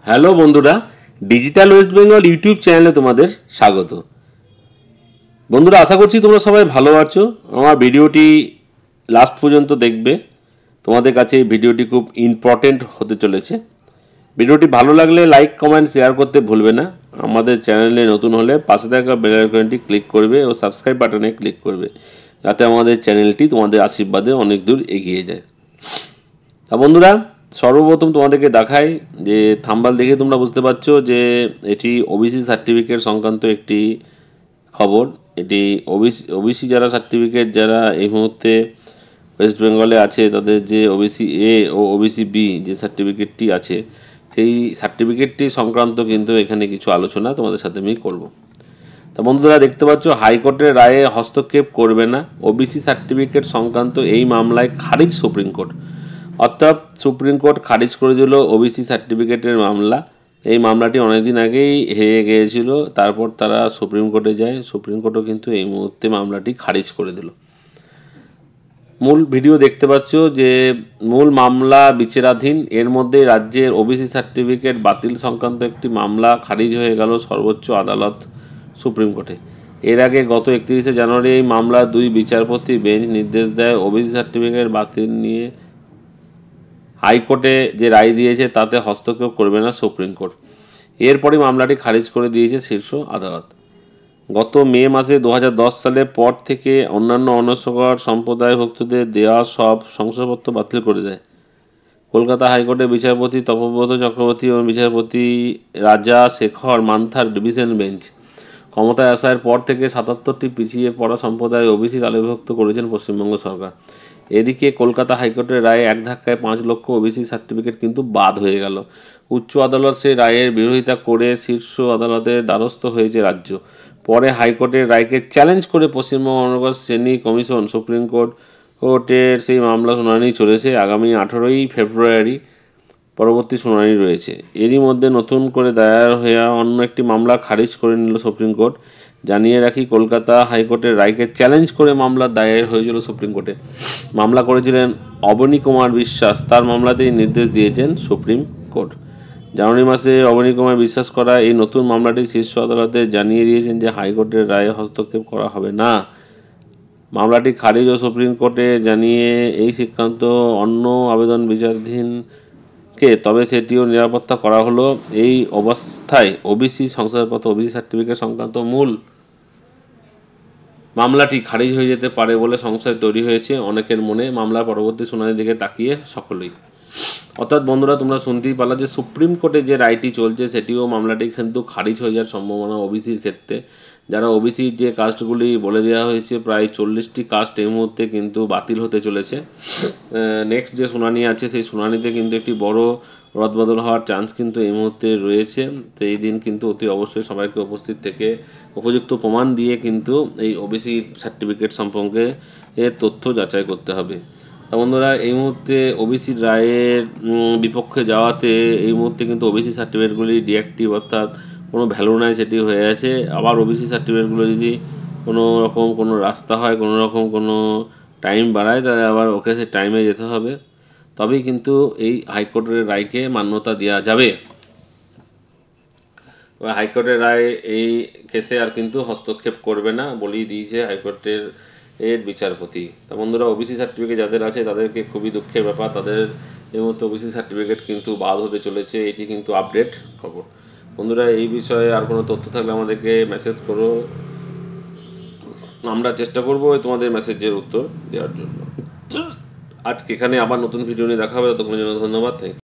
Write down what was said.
Hello বন্ধুরা, digital West Bengal YouTube চ্যানেলে তোমাদের স্বাগত। বন্ধুরা, আশা করছি তোমরা সবাই ভালো আছো। আমার ভিডিওটি লাস্ট পর্যন্ত দেখবে, তোমাদের কাছে এই ভিডিওটি খুব ইম্পর্টেন্ট হতে চলেছে। ভিডিওটি ভালো লাগলে লাইক, কমেন্ট, শেয়ার করতে ভুলবে না। আমাদের চ্যানেলে নতুন হলে পাশে থাকা বেল আইকনটি ক্লিক করবে ও সাবস্ক্রাইব বাটনে ক্লিক করবে, যাতে আমাদের চ্যানেলটি তোমাদের আশীর্বাদে অনেক দূর এগিয়ে যায়। তা বন্ধুরা, সর্বপ্রথম তোমাদেরকে দেখাই যে থাম্বনেল দেখে তোমরা বুঝতে পারছো যে এটি ওবিসি সার্টিফিকেট সংক্রান্ত একটি খবর। এটি ওবিসি যারা সার্টিফিকেট যারা এই মুহূর্তে ওয়েস্ট বেঙ্গলে আছে, তাদের যে ওবিসি এ ও ওবিসি বি যে সার্টিফিকেটটি আছে, সেই সার্টিফিকেটটি সংক্রান্ত কিন্তু এখানে কিছু আলোচনা তোমাদের সাথে আমি করব। তা বন্ধুরা, দেখতে পাচ্ছ হাইকোর্টের রায়ে হস্তক্ষেপ করবে না, ওবিসি সার্টিফিকেট সংক্রান্ত এই মামলায় খারিজ সুপ্রিম কোর্ট। অর্থাৎ সুপ্রিম কোর্ট খারিজ করে দিল ওবিসি সার্টিফিকেটের মামলা। এই মামলাটি অনেকদিন আগেই হেরে গিয়েছিল, তারপর তারা সুপ্রিম কোর্টে যায়। সুপ্রিম কোর্টও কিন্তু এই মুহূর্তে মামলাটি খারিজ করে দিল। মূল ভিডিও দেখতে পাচ্ছ যে মূল মামলা বিচারাধীন। এর মধ্যে রাজ্যের ওবিসি সার্টিফিকেট বাতিল সংক্রান্ত একটি মামলা খারিজ হয়ে গেল সর্বোচ্চ আদালত সুপ্রিম কোর্টে। এর আগে গত 31শে জানুয়ারি এই মামলার 2 বিচারপতি বেঞ্চ নির্দেশ দেয় ওবিসি সার্টিফিকেট বাতিল নিয়ে হাইকোর্টে যে রায় দিয়েছে তাতে হস্তক্ষেপ করবে না সুপ্রিম কোর্ট। এরপরই মামলাটি খারিজ করে দিয়েছে শীর্ষ আদালত। গত মে মাসে 2010 সালের পর থেকে অন্যান্য অনগ্রসর সম্প্রদায়ভুক্তদের দেওয়া সব শংসাপত্র বাতিল করে দেয় কলকাতা হাইকোর্টের বিচারপতি তপব্রত চক্রবর্তী এবং বিচারপতি রাজা শেখর মান্থার ডিভিশন বেঞ্চ। ক্ষমতায় আসার পর থেকে 77টি পিছিয়ে পড়া সম্প্রদায় ওবিসি তালিকাভুক্ত করেছেন পশ্চিমবঙ্গ সরকার। এদিকে কলকাতা হাইকোর্টের রায়ে এক ধাক্কায় 5 লক্ষ ওবিসি সার্টিফিকেট কিন্তু বাদ হয়ে গেল। উচ্চ আদালত সেই রায়ের বিরোধিতা করে শীর্ষ আদালতের দ্বারস্থ হয়েছে রাজ্য। পরে হাইকোর্টের রায়কে চ্যালেঞ্জ করে পশ্চিমবঙ্গ অনগ্র শ্রেণী কমিশন সুপ্রিম কোর্টের সেই মামলা শুনানি চলেছে। আগামী 18ই ফেব্রুয়ারি পরবর্তী শুনানি রয়েছে। এরই মধ্যে নতুন করে দায়ের হওয়া অন্য একটি মামলা খারিজ করে নিল সুপ্রিম কোর্ট। জানিয়ে রাখি, কলকাতা হাইকোর্টের রায়কে চ্যালেঞ্জ করে মামলা দায়ের হয়েছিল সুপ্রিম কোর্টে। মামলা করেছিলেন অবনী কুমার বিশ্বাস। তার মামলাতেই নির্দেশ দিয়েছেন সুপ্রিম কোর্ট। জানুয়ারি মাসে অবনী কুমার বিশ্বাস করা এই নতুন মামলাটি শীর্ষ আদালতে জানিয়ে দিয়েছেন যে হাইকোর্টের রায়ে হস্তক্ষেপ করা হবে না। মামলাটি খারিজ ও সুপ্রিম কোর্টে জানিয়ে এই সিদ্ধান্ত অন্য আবেদন বিচারাধীন তবে সেটিও নিরাপত্তা করা হলো। এই অবস্থায় ওবিসি শংসাপত্র ওবিসি সার্টিফিকেট সংক্রান্ত মূল মামলাটি খারিজ হয়ে যেতে পারে বলে সংশয় তৈরি হয়েছে অনেকের মনে। মামলার পরবর্তী শুনানির দিকে তাকিয়ে সকলেই। অর্থাৎ বন্ধুরা, তোমরা শুনতেই পারলা যে সুপ্রিম কোর্টে যে রায়টি চলছে সেটিও মামলাটি কিন্তু খারিজ হয়ে যাওয়ার সম্ভাবনা ওবিসির ক্ষেত্রে। যারা ওবিসির যে কাস্টগুলি বলে দেওয়া হয়েছে, প্রায় 40টি কাস্ট এই মুহূর্তে কিন্তু বাতিল হতে চলেছে। নেক্সট যে শুনানি আছে সেই শুনানিতে কিন্তু একটি বড় রদবদল হওয়ার চান্স কিন্তু এই মুহূর্তে রয়েছে। তো এই দিন কিন্তু অতি অবশ্যই সবাইকে উপস্থিত থেকে উপযুক্ত প্রমাণ দিয়ে কিন্তু এই ওবিসি সার্টিফিকেট সম্পর্কে এর তথ্য যাচাই করতে হবে। তা বন্ধুরা, এই মুহূর্তে ওবিসির রায়ের বিপক্ষে যাওয়াতে এই মুহূর্তে কিন্তু ওবিসি সার্টিফিকেটগুলি ডিঅ্যাক্টিভ, অর্থাৎ কোনো ভ্যালু নাই সেটি হয়ে আছে। আবার ওবিসি সার্টিফিকেটগুলো যদি কোনো রকম কোনো রাস্তা হয়, কোনো রকম কোনো টাইম বাড়ায়, তাহলে আবার ওকে সেই টাইমে যেতে হবে, তবেই কিন্তু এই হাইকোর্টের রায়কে মান্যতা দেওয়া যাবে। হাইকোর্টের রায় এই কেসে আর কিন্তু হস্তক্ষেপ করবে না বলেই দিয়েছে হাইকোর্টের বিচারপতি। তা বন্ধুরা, ওবিসি সার্টিফিকেট যাদের আছে তাদেরকে খুবই দুঃখের ব্যাপার, তাদের এই মুহূর্তে ওবিসি সার্টিফিকেট কিন্তু বাদ হতে চলেছে। এটি কিন্তু আপডেট খবর। বন্ধুরা, এই বিষয়ে আর কোনো তথ্য থাকলে আমাদেরকে মেসেজ করো, আমরা চেষ্টা করবো তোমাদের মেসেজের উত্তর দেওয়ার জন্য। আজকে এখানে আবার নতুন ভিডিও নিয়ে দেখা হবে, ততক্ষণের জন্য ধন্যবাদ। Thank you.